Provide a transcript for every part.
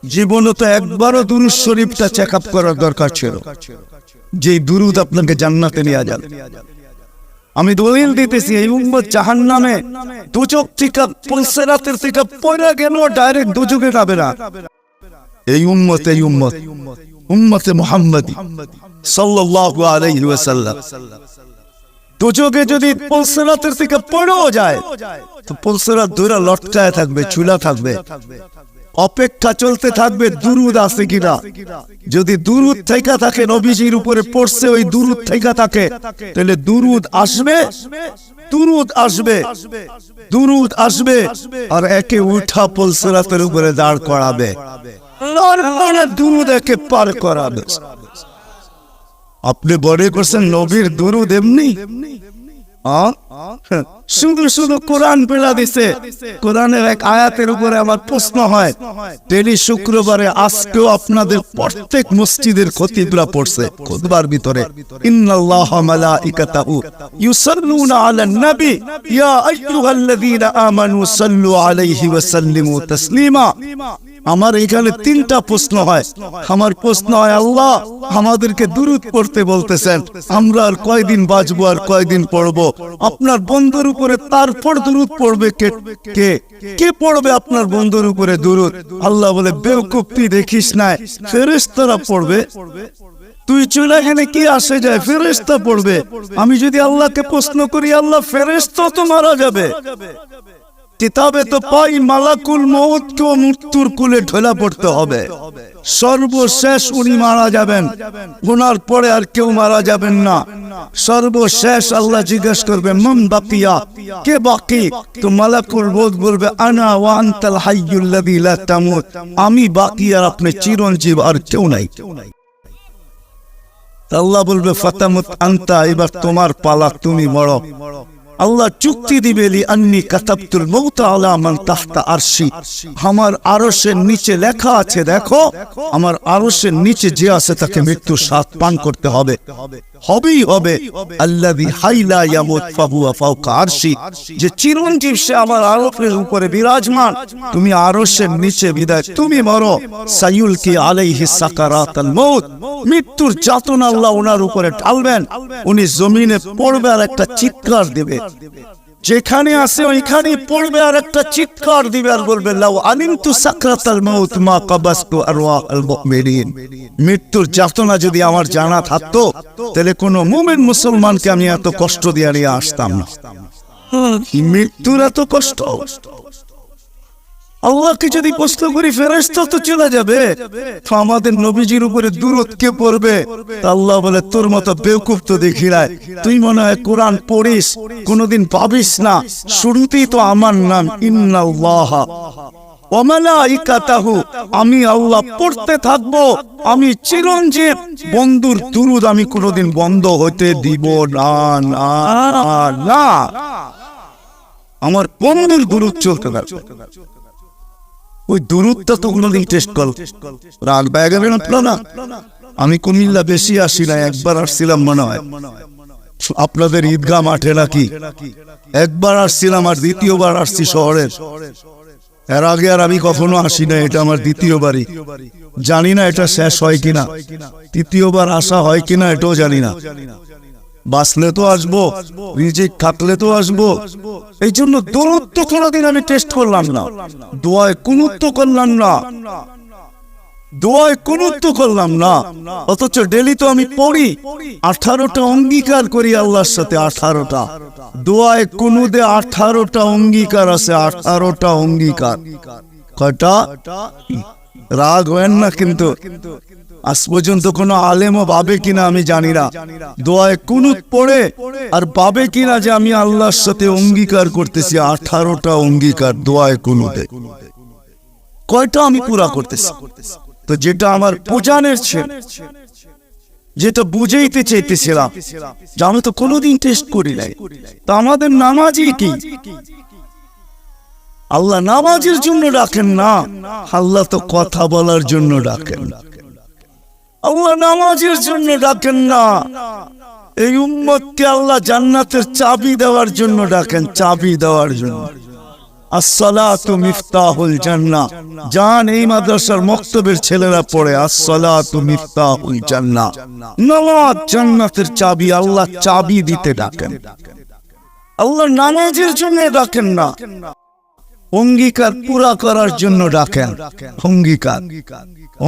জীবনে তো একবারও দুরূদ শরীফটা চেক আপ করার দরকার ছিল, যে দুরূদ আপনাকে জান্নাতে নিয়ে যাবে। আমি দলিল দিতেছি, এই উম্মত জাহান্নামে দুচক থেকে পুলসিরাতের থেকে পড়ে গেল, ডাইরেক্ট দুচকে যাবে না। এই উম্মতে মুহাম্মাদি সাল্লাল্লাহু আলাইহি ওয়াসাল্লাম দুচকে যদি পুলসিরাতের থেকে পড়েও যায় তো পুলসিরাত ধরে লটকায় থাকবে, চুলা থাকবে, অপেক্ষা চলতে থাকবে দুরূদ আছে কিনা। যদি দুরূদ থেকে থাকে, নবীজির উপরে পড়ছে, ওই দুরূদ থেকে থাকে, তাহলে দুরূদ আসবে, আর একে উঠা পুলসিরাতের উপরে দাঁড় করাবে, দুরূদ একে পার করাবে। আপনি বলে করছেন নবীর দুরূদ এমনি? শুধু শুধু কোরআন পেলা দিছে। কোরআনের এক আয়াতের উপরে আমার প্রশ্ন হয়, ডেলি শুক্রবারে আজকেও আপনাদের প্রত্যেক মসজিদের খতিবরা পড়ছে খুতবার ভিতরে, ইন্নাল্লাহা মালাইকাতাহু ইউসাল্লুনা আলান নবী ইয়া আইয়ুহাল্লাযীনা আমানু সাল্লু আলাইহি ওয়া সাল্লিমু তাসলিমা। আমার এখানে তিনটা প্রশ্ন হয়। আমার প্রশ্ন হয়, আল্লাহ আমাদেরকে দুরূদ পড়তে বলতেছেন, আমরা আর কয়দিন বাঁচবো, আর কয়দিন পড়বো? আপনার বন্ধুর উপরে তারপর দুরূদ পড়বে কে পড়বে আপনার বন্ধুর উপরে দুরূদ? আল্লাহ বলে, বেওকুফ তুই দেখিস না, ফেরেশতারা পড়বে। তুই চলে এখানে কি আসে যায়? ফেরেশতা পড়বে। আমি যদি আল্লাহকে প্রশ্ন করি, আল্লাহ ফেরেশতা তো মারা যাবে, কিতাবে তো পাই মালাকুল মউতকেও মৃত্যুর কুলে ঢলে পড়তে হবে, সর্বশেষ উনি মারা যাবেন, গুনার পরে আর কেউ মারা যাবেন না। সর্বশেষ আল্লাহ জিজ্ঞেস করবে, মান বাকিয়া, কে বাকি? তো মালাকুল মউত বলবে, আনা ওয়া আনতাল হাইয়ুল্লাযী লা তামুত, আমি বাকি আর আপনি চিরঞ্জীব, আর কেউ নাই। আল্লাহ বলবে, ফাতামুত আনতা, এবার তোমার পালা, তুমি মরো। আল্লাহ চুক্তি দিবে, লি আন্নী কাতাবতুল মউত আলা মান তাহতা আরশি, আমার আরশের নিচে লেখা আছে, দেখো আমার আরশের নিচে যে আছে তাকে মৃত্যুর স্বাদ পান করতে হবে, হবেই হবে। আল্লাযী হাইলা ইয়ামুত ফাহুয়া ফাওকা আরশি, যে চিরঞ্জীব সে আমার আরশের উপরে বিরাজমান, তুমি আরশের নিচে বিদায় তুমি মরো। সায়ুলকি আলাইহি সাকারাতাল মউত, মৃত্যুর যাতনা আল্লাহ ওনার উপরে ঢালবেন, উনি জমিনে পড়বে আর একটা চিৎকার দিবে, যেখানে আছে ওইখানে পড়বে আর একটা চিৎকার দিবে, আর বলবে, লাউ আলিমতু সাকরাতাল মউত মা কাবাসতু আরওয়াহাল মুমিনিন, মৃত্যুর যাতনা যদি আমার জানা থাকতো তাহলে কোন মুমিন মুসলমানকে আমি এত কষ্ট দিয়ে নিয়ে আসতাম না। মৃত্যুর এত কষ্ট, আল্লাহকে যদি প্রশ্ন করি, ফেরেশতা তো চলে যাবে, তো আমাদের নবীজির উপরে দুরূদ কে পড়বে? আল্লাহ বলে, তোর মতো বেওকুফ তো দেখি নাই, তুই মনে হয় কোরআন পড়িস, কোনদিন পাবিস না, শুরুতেই তো আমার নাম ইন্নাল্লাহা ওয়া মালাইকাতাহু, আমি আল্লাহ পড়তে থাকবো, আমি চিরঞ্জীব, বন্ধুর দুরূদ আমি কোনদিন বন্ধ হতে দিব না, না না, আমার বন্ধুর দুরূদ চলতে থাকবে। ওই দুরূদটা তো কোনদিন টেস্ট করো, রাগ ব্যাগে না। আমি কুমিল্লা বেশি আসি না, একবার আসছিলাম মনে হয় আপনাদের ঈদগাহ মাঠে নাকি, একবার আসছিলাম, আর দ্বিতীয়বার আসছি শহরের। এর আগে আর আমি কখনো আসি না, এটা আমার দ্বিতীয়বারই। জানি না এটা শেষ হয় কিনা, তৃতীয়বার আসা হয় কিনা এটাও জানি না। বাঁচলে তো আসবো, রিজিক থাকলে তো আসবো। এই জন্য দরুদ তো কোনদিন আমি টেস্ট করলাম না, দোয়ায় কুনুত তো করলাম না, দোয়ায় কুনুত তো করলাম না, অথচ ডেলি তো আমি পড়ি, 18টা অঙ্গীকার করি আল্লাহর সাথে, 18টা দোয়ায় কুনুতে 18টা অঙ্গীকার আছে, 18টা অঙ্গীকার। কয়টা? রাগ হয় না কিন্তু, আজ পর্যন্ত কোন আলেমও ভাবে কিনা আমি জানি না, দোয়ায় কুনুত পড়ে আর ভাবে কিনা যে আমি আল্লাহর সাথে অঙ্গীকার করতেছি। 18টা অঙ্গীকার দোয়ায় কুনুতে, কয়টা আমি পুরা করতেছি? তো যেটা আমার বোঝানোর ছিল, যেটা বুঝাইতে চাইতেছিলাম, যে আমি তো কোনোদিন টেস্ট করি নাই। তা আমাদের নামাজই কি? আল্লাহ নামাজের জন্য ডাকেন না, আল্লাহ তো কথা বলার জন্য ডাকেন। আল্লাহ নামাজের জন্য ডাকেন না, এই উম্মতকে আল্লাহ জান্নাতের চাবি দেওয়ার জন্য ডাকেন, চাবি দেওয়ার জন্য। আসসালাতু মিফতাহুল জান্নাহ। জান এই মাদ্রাসার মক্তবের ছেলেরা পড়ে আসসালাতু মিফতাহুল জান্নাহ। নামাজ জান্নাতের চাবি। আল্লাহ চাবি দিতে ডাকেন, আল্লাহ নামাজের জন্য ডাকেন না, অঙ্গীকার পুরা করার জন্য ডাকেন।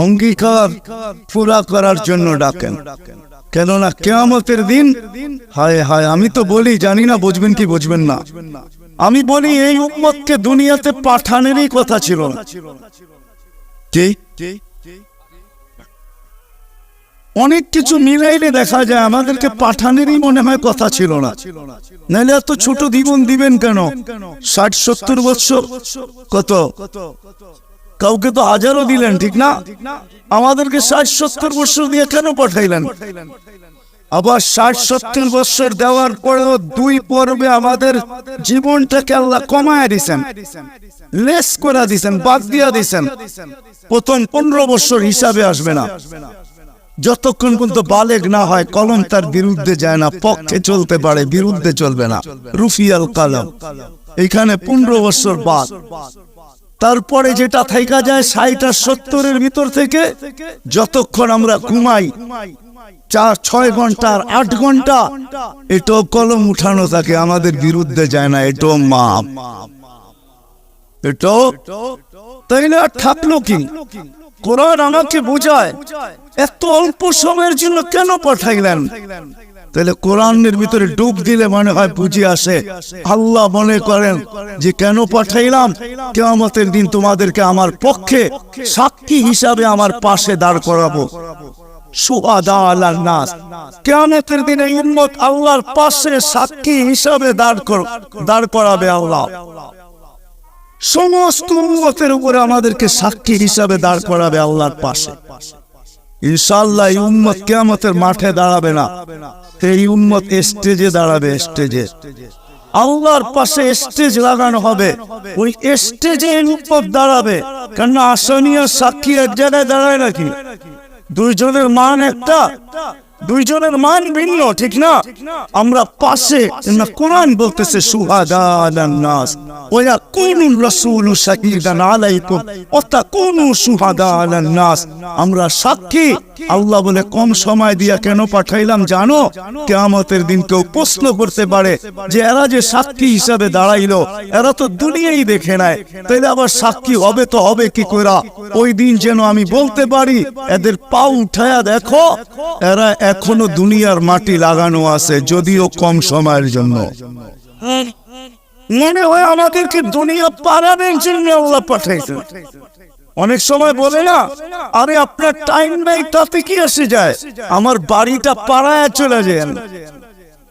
অঙ্গীকার পুরা করার জন্য ডাকেন। কেননা কিয়ামতের দিন, হায় হায়, আমি তো বলি, জানি না বুঝবেন কি বুঝবেন না, আমি বলি এই উম্মতকে দুনিয়াতে পাঠানেরই কথা ছিল না। অনেক কিছু মিলাইলে দেখা যায় আমাদেরকে পাঠানেরই মনে হয় কথা ছিল না। নাহলে এত ছোট জীবন দিবেন কেন? 60-70 বছর, কত কাউকে তো হাজারও দিলেন, ঠিক না? আমাদেরকে 60-70 বছর দিয়ে কেন পাঠাইলেন? আবার 60-70 বছর দেওয়ার পরেও 2 পর্বে আমাদের জীবনটাকে আল্লাহ কমায় দিছেন, লেস করে দিছেন, বাদ দিয়া দিছেন। প্রথম 15 বছর হিসাবে আসবে না, যতক্ষণ পর্যন্ত বালেগ না হয়, কলম তার বিরুদ্ধে যায় না, পক্ষে চলতে পারে, বিরুদ্ধে চলবে না। রুফিয়াল কালাম, এখানে 15 বছর বাদ। তারপরে যেটা থাইকা যায় 60 আর 70-এর ভিতর থেকে, যতক্ষণ আমরা ঘুমাই 4-6 ঘন্টা আর 8 ঘন্টা, এটাও কলম উঠানো থাকে, আমাদের বিরুদ্ধে যায় না, এটাও মাপ। এটাও তাইলে আর থাকলো কি? কোরআন আমাকে বোঝায় এত অল্প সময়ের জন্য কেন পাঠাইলেন। তাহলে কোরআনের ভিতরে ডুব দিলে মনে হয় বুঝে আসে। আল্লাহ মনে করেন যে কেন পাঠাইলাম, কিয়ামতের দিন তোমাদেরকে আমার পক্ষে সাক্ষী হিসাবে আমার পাশে দাঁড় করাবো। শুহাদা আলান নাস, কিয়ামতের দিনে উম্মত আল্লাহর পাশে সাক্ষী হিসাবে দাঁড় করাবে আল্লাহ। সমস্ত উম্মতের উপরে আমাদেরকে সাক্ষী হিসাবে দাঁড় করাবে আল্লাহর পাশে। ইনশাআল্লাহ এই উম্মত কিয়ামতের মাঠে দাঁড়াবে না, এই উম্মত স্টেজে দাঁড়াবে। স্টেজে আল্লাহর পাশে স্টেজ লাগানো হবে, ওই স্টেজে উম্মত দাঁড়াবে। কারণ আসনীয় সাক্ষী এক জায়গায় দাঁড়ায় নাকি? দুইজনের মান একটা, দুইজনের মান ভিন্ন, ঠিক না? আমরা পাশে, কোরআন বলতেছে শুহাদা আলান নাস ওয়া ইয়াকুনুর রাসূলু শাহীদান আলাইকুম ওয়া তাকুনু শুহাদা আলান নাস। আমরা সাক্ষী। আল্লাহ বলে কম সময় দিয়া কেন পাঠাইলাম জানো? কিয়ামতের দিন কেউ প্রশ্ন করতে পারে যে এরা যে সাক্ষী হিসাবে দাঁড়াইলো, এরা তো দুনিয়াই দেখে নাই, তাইলে আবার সাক্ষী হবে তো হবে কি কইরা? ওই দিন যেন আমি বলতে পারি এদের পা উঠায়া দেখো, এরা এখনো দুনিয়ার মাটি লাগানো আছে, যদিও কম সময়ের জন্য। মনে হয় আমাদেরকে দুনিয়া পারানোর জন্য আল্লাহ পাঠাইছে। অনেক সময় বলে না, আরে আপনার টাইম নাই, তাতে কি আসে যায়, আমার বাড়িটা পাড়ায় চলে যায়।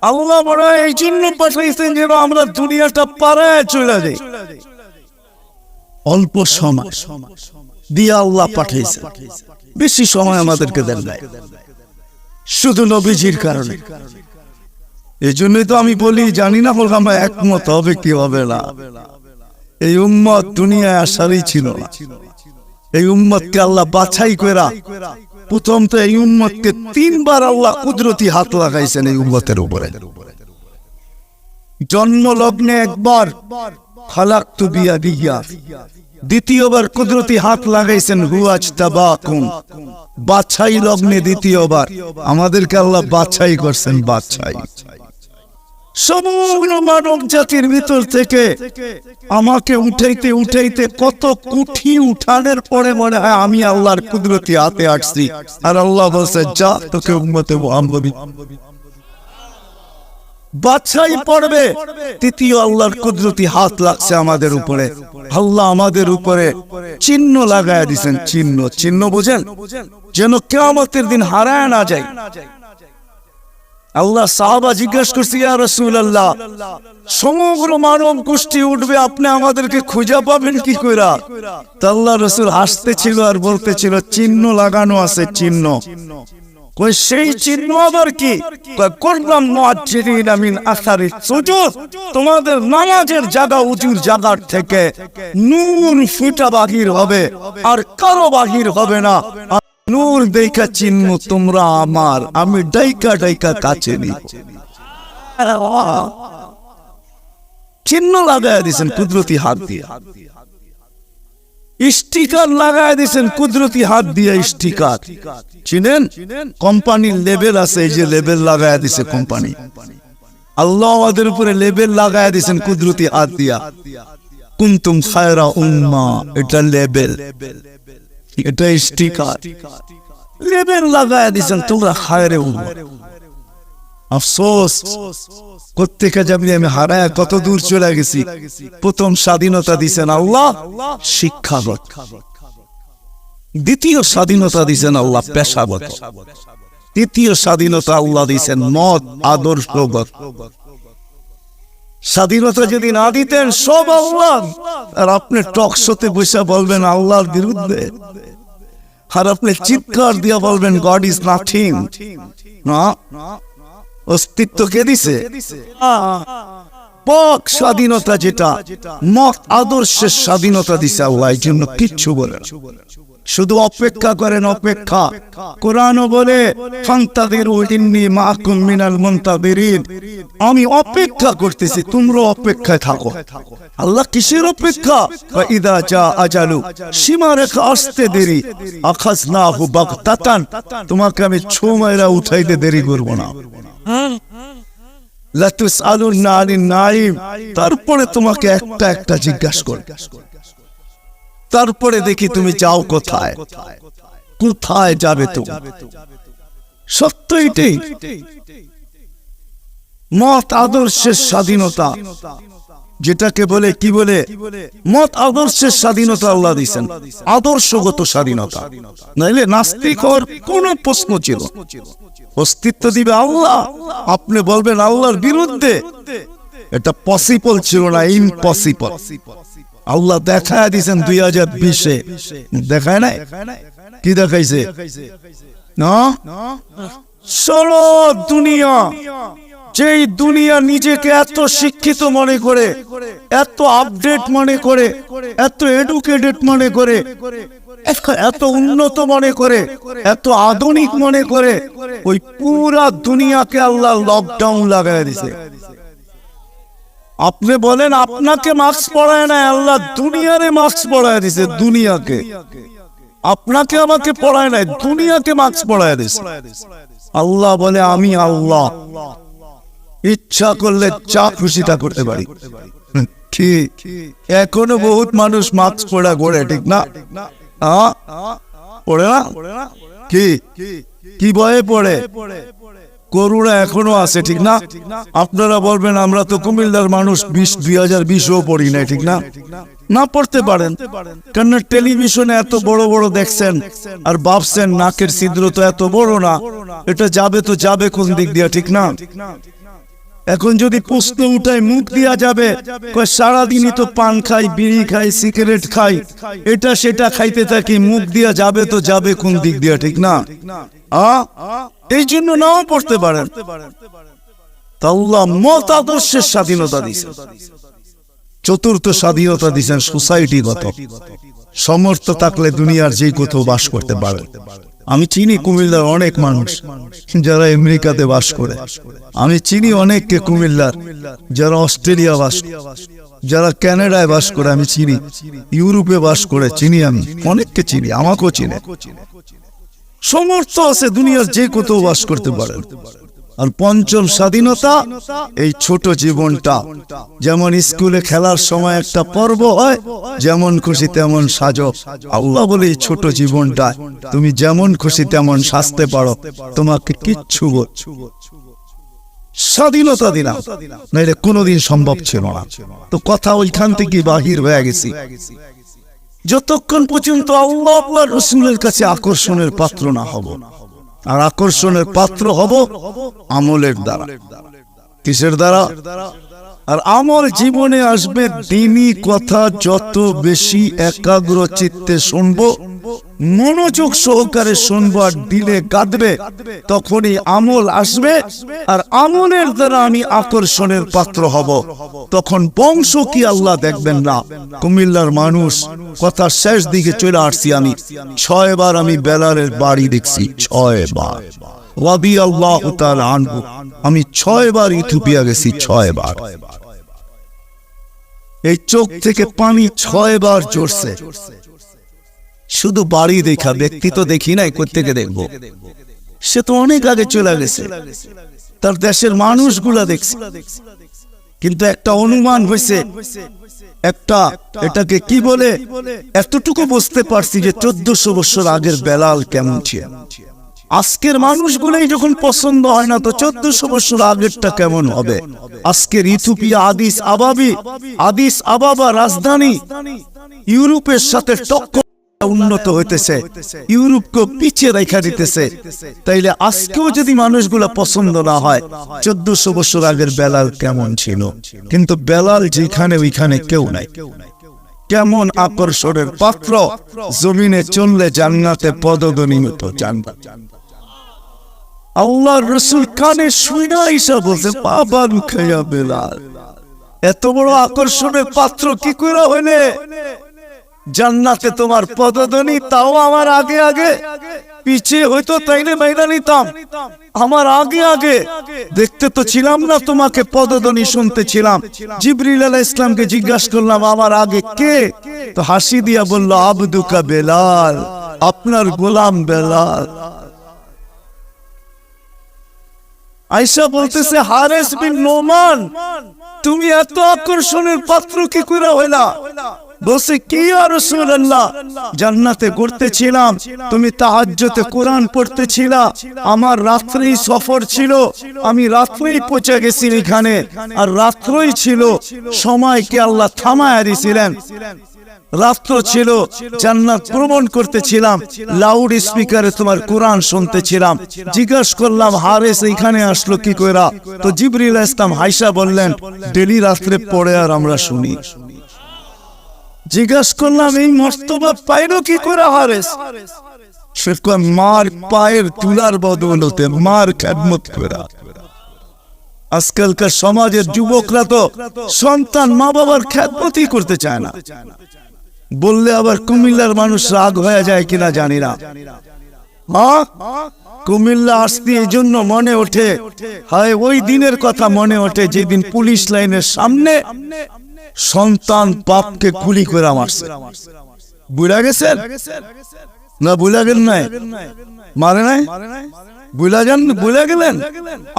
আল্লাহ বড় এই জন্য পাঠাইছেন যেন আমরা দুনিয়াটা পাড়ায় চলে যাই। অল্প সময় দিয়ে আল্লাহ পাঠাইছে, বেশি সময় আমাদেরকে দেন নাই, শুধু নবীজির কারণে। এই জন্যই তো আমি বলি, জানি না বললাম একমত হবে কি হবে না। এই উম্মত দুনিয়ায় আসারই ছিল না। এই উম্মতকে আল্লাহ বাছাই কইরা, প্রথম তো এই উম্মতকে 3 বার আল্লাহ কুদরতি হাত লাগাইছেন এই উম্মতের উপরে। জন্ম লগ্নে একবার খালাকতু বিয়াদিয়া, দ্বিতীয়বার কুদরতি হাত লাগাইছেন হুয়াজতাবাকুম, বাছাই লগ্নে দ্বিতীয়বার আমাদেরকে আল্লাহ বাছাই করছেন। বাছাই সমগ্র মানব জাতির ভিতর থেকে আমাকে উঠাইতে উঠাইতে কত কুঠি উঠানোর পরে মনে হয় আমি আল্লাহর কুদরতি হাতে আসছি। আর আল্লাহ বলছে যা, তোকে উম্মতে মুহাম্মদী বাছাই পড়বে। তৃতীয় আল্লাহর কুদরতি হাত লাগছে আমাদের উপরে। আল্লাহ আমাদের উপরে চিহ্ন লাগায় দিয়েছেন। চিহ্ন বুঝেন, যেন কিয়ামতের দিন হারায় না যায়। আল্লাহ সাহাবা জিজ্ঞাসা করছে, ইয়া রাসূলুল্লাহ, সমগ্র মানব গোষ্ঠী উঠবে, আপনি আমাদেরকে খুঁজে পাবেন কি কইরা? তা আল্লাহ রাসূল হাসতেছিল আর বলতেছিল, চিহ্ন লাগানো আছে, চিহ্ন। কই সেই চিহ্ন আবার কি? করলাম মুআজ্জিরিনা মিন আসারি সুজুদ, তোমাদের নামাজের জায়গা উজুর জায়গার থেকে নূর ফুটা বাহির হবে, আর কারো বাহির হবে না। নূর দেখা চিহ্ন তোমরা আমার, আমি ডাইকা ডাইকা কাছে নিব। চিহ্ন লাগায় দিয়েছেন কুদরতি হাত দিয়ে, স্টিকার লাগায় দিয়েছেন কুদরতি হাত দিয়ে। স্টিকার চিনেন? কোম্পানির লেবেল আছে, এই যে লেবেল লাগায় দিয়েছে কোম্পানি। আল্লাহ আমাদের উপরে লেবেল লাগায় দিয়েছেন কুদরতি হাত দিয়া। কুনতুম খায়রা উম্মাহ, এটা লেবেল, এটা স্টিকার, লেবেল লাগায় দিয়েছেন তোমরা খায়রে উম্মাহ। আফসোস কোত্থেকে যাবি আমি হারায় কত দূর চলে গেছি। প্রথম স্বাধীনতা দিয়েছেন আল্লাহ শিক্ষাগত, দ্বিতীয় স্বাধীনতা দিয়েছেন আল্লাহ পেশাগত, তৃতীয় স্বাধীনতা আল্লাহ দিয়েছেন মত আদর্শগত। স্বাধীনতা যদি না দিতেন সব আল্লাহ, আর আপনি টক শোতে বসে বলবেন আল্লাহর বিরুদ্ধে, আর আপনি চিৎকার দিয়া বলবেন গড ইজ নাথিং। না, অস্তিত্ব কে দিছে? পক স্বাধীনতা, যেটা মত আদর্শের স্বাধীনতা দিছে আল্লাহ। এই জন্য কিচ্ছু বলেন, শুধু অপেক্ষা করেন, অপেক্ষা। কোরআনও বলে ফান্তাযিরু ইন্নী মাআকুম মিনাল মুনতাযিরিন, আমি অপেক্ষা করতেছি, তোমরা অপেক্ষায় থাকো। আল্লাহ কিসের অপেক্ষা? ইযা জা আজালু, সীমারেখা আসতে দেরি, আখাযনাহু বাগতাতান, তোমাকে আমি ছো মাইরা উঠাইতে দেরি করব না। লা তুসআলুনা আনিন নাঈম, তারপরে তোমাকে একটা একটা জিজ্ঞাসা করব, তারপরে দেখি তুমি যাও কোথায়, কোথায় যাবে তুমি। সত্য এটাই, মত আদর্শের স্বাধীনতা, যেটাকে বলে কি বলে মত আদর্শের স্বাধীনতা আল্লাহ দিয়েছেন, আদর্শগত স্বাধীনতা। নাইলে নাস্তিক হওয়ার কোন প্রশ্ন ছিল? অস্তিত্ব দিবে আল্লাহ, আপনি বলবেন আল্লাহর বিরুদ্ধে, এটা পসিবল ছিল না, ইম্পসিবল। আল্লাহ দেখায় দিয়েছেন 2020-এ, দেখায় নাই? কি দেখাইছে? না, চলো দুনিয়া, যেই দুনিয়া নিজেকে এত শিক্ষিত মনে করে, এত আপডেট মনে করে, এত এডুকেটেড মনে করে, এত উন্নত মনে করে, এত আধুনিক মনে করে, ওই পুরা দুনিয়াকে আল্লাহ লকডাউন লাগায় দিছে। আপনি বলেন আপনাকে মাস্ক পরায় না, আল্লাহ দুনিয়ারে মাস্ক পরায় দিছে, দুনিয়াকে। আপনাকে আমাকে পরায় নাই, দুনিয়াকে মাস্ক পরায় দিছে। আল্লাহ বলে আমি আল্লাহ, ইচ্ছা করলে যা খুশিটা করতে পারি। কি এখনো বহুত মানুষ মাস্ক পরা ঘোরে, ঠিক না? পড়ে না? কি কি ভয়ে পড়ে? করুণা এখনো আছে, ঠিক না? আপনারা বলবেন আমরা তো কুমিল্লার মানুষ, 2020-ও পড়ি নাই, ঠিক না? না পড়তে পারেন, কেন টেলিভিশনে এত বড় বড় দেখছেন আর ভাবছেন নাকের ছিদ্র তো এত বড় না, এটা যাবে তো যাবে কোন দিক দিয়া, ঠিক না? এখন যদি প্রশ্ন উঠায় মুখ দিয়া যাবে, সারাদিনই তো পান খাই, বিড়ি খাই, সিগারেট খাই, এটা সেটা খাইতে থাকি, মুখ দিয়া যাবে তো যাবে কোন দিক দিয়া, ঠিক না? এই জন্য নাও পড়তে পারেন। আল্লাহ মত আদর্শের স্বাধীনতা দিয়েছেন। চতুর্থ স্বাধীনতা দিয়েছেন সোসাইটিগত, সমর্থ থাকলে দুনিয়ার যে কোথাও বাস করতে পারে। আমি চিনি কুমিল্লার অনেক মানুষ যারা আমেরিকাতে বাস করে, আমি চিনি অনেককে কুমিল্লার যারা অস্ট্রেলিয়া বাস, যারা কানাডায় বাস করে, আমি চিনি ইউরোপে বাস করে, চিনি, আমি অনেককে চিনি, আমাকেও চিনে। সমর্থ আছে, দুনিয়ার যে কোথাও বাস করতে পারে। আর পঞ্চম স্বাধীনতা, এই ছোট জীবনটা, যেমন স্কুলে খেলার সময় একটা পর্ব হয়, যেমন খুশি তেমন সাজো। আল্লাহ বলে এই ছোট জীবনটা তুমি যেমন খুশি তেমন সাজতে পারো, তোমাকে কিচ্ছু স্বাধীনতা দিলাম, নাইলে কোনোদিন সম্ভব ছিল না। তো কথা ওইখান থেকে বাহির হয়ে গেছি। যতক্ষণ পর্যন্ত আল্লাহ আল্লাহ রাসূলের কাছে আকর্ষণের পাত্র না হব, আর আকর্ষণের পাত্র হব আমলের দ্বারা। কিসের দ্বারা? আর আমল জীবনে আসবে দ্বীনি কথা যত বেশি একাগ্র চিত্তে শুনবো, মনোযোগ সহকারে শুনবো আর দিলে গাঁদবে, তখনই আমল আসবে। আর আমলের দ্বারা আমি আকর্ষণের পাত্র হব। তখন বংশ কি আল্লাহ দেখবেন না। কুমিল্লার মানুষ, কথা শেষ দিকে চলে আসছি আমি, 6 বার আমি বেলালের বাড়ি দেখছি, 6 বার। রাদিয়াল্লাহু তাআলা আনহু, আমি 6 বার ইথিওপিয়া গেছি, 6 বার। এই চোখ থেকে পানি 6 বার ঝরছে। শুধু বাড়ি দেখা, ব্যক্তি তো দেখি নাই, কোত্থেকে দেখবো? সে তো অনেক আগে চলে গেছে, তার দেশের মানুষগুলা দেখছে। কিন্তু একটা অনুমান হয়েছে, এটাকে কি বলে, এতটুকু বুঝতে পারছি যে 1400 বছর আগের বেলাল কেমন ছিল। আজকের মানুষগুলাই যখন পছন্দ হয় না, তো 1400 বছর আগেরটা কেমন হবে? আজকের ইথিওপিয়া আদিস আবাবা রাজধানী ইউরোপের সাথে টক্কর উন্নত হইতেছে, ইউরোপকে পিছিয়ে রেখা দিতেছে। তাইলে আজকেও যদি মানুষগুলা পছন্দ না হয়, 1400 বছর আগের বেলাল কেমন ছিল? কিন্তু বেলাল যেখানে ওইখানে কেউ নাই। কেমন আকর্ষণের পাত্র, জমিনে চললে জান্নাতে পদধ্বনি মতো জান্নাত। আল্লাহর রাসূল কানে শুনা ঈসা বলছে, বাবা লুকাইয়া বেলাল, এত বড় আকর্ষণের পাত্র কি করে হইলে জান্নাতে তোমার পদধ্বনি? তাও আমার আগে আগে, পিছিয়ে হয়তো তাইলে বাইরা নিতাম, আমার আগে আগে দেখতে তো ছিলাম না, তোমাকে পদধ্বনি শুনতে ছিলাম। জিবরিল আলাইহিস সালামকে জিজ্ঞাসা করলাম, আমার আগে কে? তো হাসি দিয়া বলল, আবদুকা বেলাল, আপনার গোলাম বেলাল। আয়েশা বলতেছে, হারেস বিন নোমান, তুমি এত আকর্ষণের পাত্র কি করে হইলা? বলছে, কি ইয়া রাসূলুল্লাহ, জান্নাতে ঘুরতেছিলাম, তুমি তাহাজ্জুদে কোরআন পড়তেছিলা, আমার রাত্রেই সফর ছিল, আমি রাত্রেই পৌঁছে গেছি এখানে, আর রাত্রই ছিল, সময়কে আল্লাহ থামায়া দিয়েছিলেন, রাত্র ছিল, জান্নাত ভ্রমণ করতেছিলাম, লাউড স্পিকারে তোমার কোরআন শুনতেছিলাম। জিজ্ঞাসা করলাম, হারেস এখানে আসলো কি কইরা? তো জিবরিল আলাইহিস সালাম হাইসা বললেন, ডেলি রাত্রে পড়ে আর আমরা শুনি। জিজ্ঞাসা করলাম, এই মর্তবা পাইলো কি করে হারেস? সে কয়, মার পায়ের তুলার বদৌলতে, মার খেদমত করা। আজকালকার সমাজের যুবকরা তো সন্তান মা বাবার খেদমতই করতে চায় না। বললে আবার কুমিল্লার মানুষ রাগ হয়ে যায় কিনা জানি না। কুমিল্লা আসতে এই জন্য মনে ওঠে, হয় ওই দিনের কথা মনে ওঠে যেদিন পুলিশ লাইনের সামনে সন্তান বাপকে গুলি করে মারছে। বুঝা গেছেন না? বুঝা গেল নাই? মারে নাই? বুঝা গেলেন?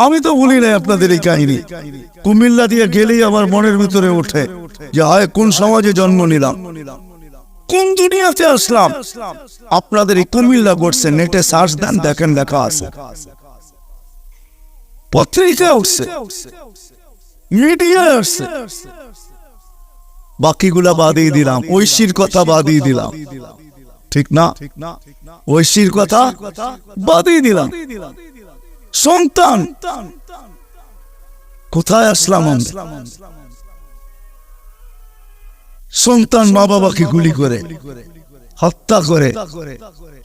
আমি তো বলি নাই আপনাদের এই কাহিনী। কুমিল্লা দিয়ে গেলেই আমার মনের ভিতরে ওঠে যে হয় কোন সমাজে জন্ম নিলাম, কোন দুনিয়াতে আসলাম। আপনাদের এই কুমিল্লা ঘটছে, নেটে সার্চ দেন, দেখেন, লেখা আছে, পত্রিকায় উঠছে, মিডিয়ায় আসছে। বাকিগুলা বাদিয়ে দিলাম, ঐশীর কথা বাদিয়ে দিলাম, ঠিক না? ঐশীর কথা বাদিয়ে দিলাম। সন্তান কোথায় আসলাম আমরা? সন্তান মা বাবাকে গুলি করে, হত্যা করে,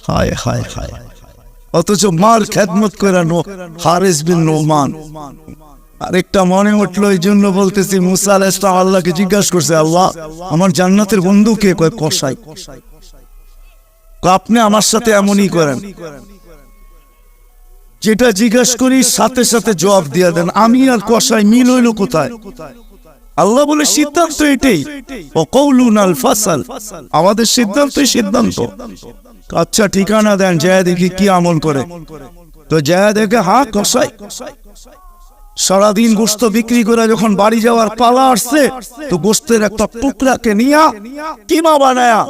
হায় হায় হায়, অথচ মার খেদমত করে হারেস বিন নোমান। আরেকটা মনে উঠলো, এই জন্য বলতেছি, মুসা আলাইহিস সালাম আল্লাহকে জিজ্ঞাসা করছে, আল্লাহ আমার জান্নাতের বন্ধু কে? কয় কসাই। আপনি আমার সাথে এমনই করেন, যেটা জিজ্ঞাসা করি সাথে সাথে জবাব দিয়ে দেন। আমি আর কসাই মিল হইল কোথায়? আল্লাহ বলে, সিদ্ধান্ত এটাই, ওয়াকাউলুনাল ফাসাল, আমাদের সিদ্ধান্তই সিদ্ধান্ত। আচ্ছা ঠিকানা দেন, যায় দেখি কি আমল করে। তো যায় দেখে, হ্যাঁ কসাই। সারাদিন গোস্ত বিক্রি করে যখন বাড়ি যাওয়ার পালা আসছে, তো গোস্তের একটা টুকরাকে নিয়া কিমা বানায়া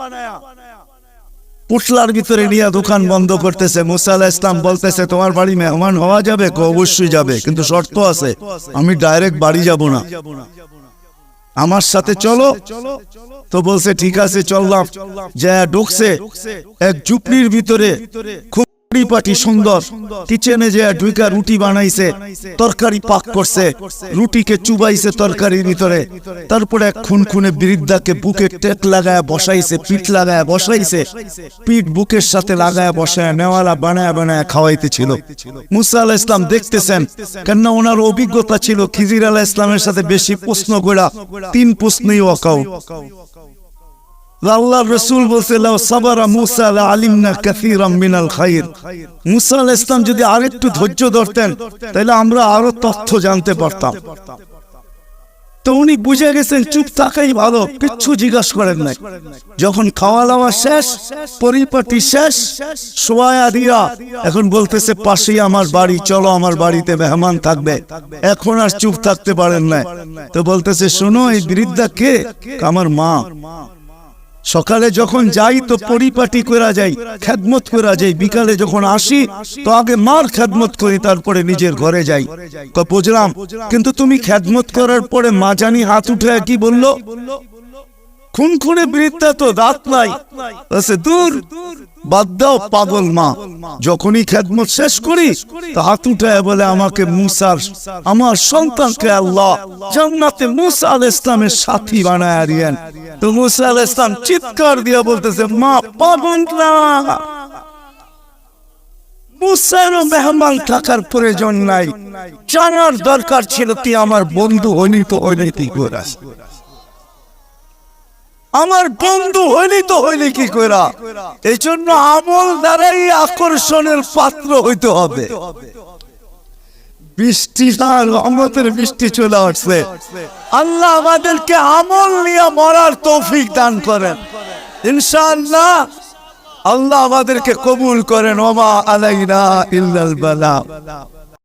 পুটলার ভিতরে নিয়ে দোকান বন্ধ করতেছে। মুসা আলাইহিস সালাম বলতেছে, তোমার বাড়ি মেহমান হওয়া যাবে? অবশ্যই যাবে, কিন্তু শর্ত আছে, আমি ডাইরেক্ট বাড়ি যাব না, আমার সাথে চলো। তো বলছে, ঠিক আছে চললাম। যা ঢুকছে এক ঝুপড়ির ভিতরে, খুব পরিপাটি সুন্দর, কিচেনে যে ঢুইকা রুটি বানাইছে, তরকারি পাক করছে, রুটিকে চুবাইছে তরকারির ভিতরে। তারপরে এক খুনখুনে বৃদ্ধাকে বুকে টেক লাগায় বসাইছে, পিঠ লাগায় বসাইছে, পিঠ বুকের সাথে লাগায় বসায় নেওয়ালা বানায় বানায় খাওয়াইতেছিল। মুসা আলাইহিস সালাম দেখতেছেন, কেননা ওনার অভিজ্ঞতা ছিল খিজির আলাইহিস সালামের সাথে বেশি প্রশ্ন করা, 3 প্রশ্নই ওয়াকাউ। আল্লাহর রাসূল বলছে, লাউ সাবারা মুসা লা আলিমনা কাসীরাম মিনাল খায়র। মুসা আলাইহিস সালাম যদি আরেকটু ধৈর্য ধরতেন, তাহলে আমরা আরো তথ্য জানতে পারতাম। তো উনি বুঝে গেছেন চুপ থাকাই ভালো, কিচ্ছু জিজ্ঞাসা করেন নাই। যখন খাওয়া দাওয়া শেষ, পরিপাটি শেষ, সোয়া দিয়া এখন বলতেছে পাশেই আমার বাড়ি, চলো আমার বাড়িতে মেহমান থাকবে। এখন আর চুপ থাকতে পারেন না, তো বলতেছে শোনো এই বৃদ্ধা কে? আমার মা। সকালে যখন যাই তো পরিপাটি করা যাই, খেদমত করা যাই, বিকালে যখন আসি তো আগে মার খেদমত করি, তারপরে নিজের ঘরে যাই। তো বুঝলাম, কিন্তু তুমি খেদমত করার পরে মা জানি হাত উঠে কি বললো? খুনখুনে বৃদ্ধা তো দাঁত নাই, দূর বাদ দাও পাগল মা। যখনই খেদমত শেষ করি তো হাত উঠায় বলে আমাকে মুসার, আমার সন্তানকে আল্লাহ জান্নাতে মুসা আলাইহিস সালামের সাথী বানায় দিয়েন। তো মুসা আলাইহিস সালাম চিৎকার দিয়ে বলতেছে মা পাগল না, মুসারও মেহমান থাকার প্রয়োজন নাই, জানার দরকার ছিল তুই আমার বন্ধু হইনি তো হইনি কি করে, আমার বন্ধু হইলি তো হইলি কি কইরা। এই জন্য আমল দ্বারাই আকর্ষণের পাত্র হইতে হবে। বৃষ্টি না, রহমতের বৃষ্টি চলে আসছে। আল্লাহ আমাদেরকে আমল নিয়ে মরার তৌফিক দান করেন ইনশাআল্লাহ। আল্লাহ আমাদেরকে কবুল করেন। ওমা আলাইনা ইল্লাল বালাগ।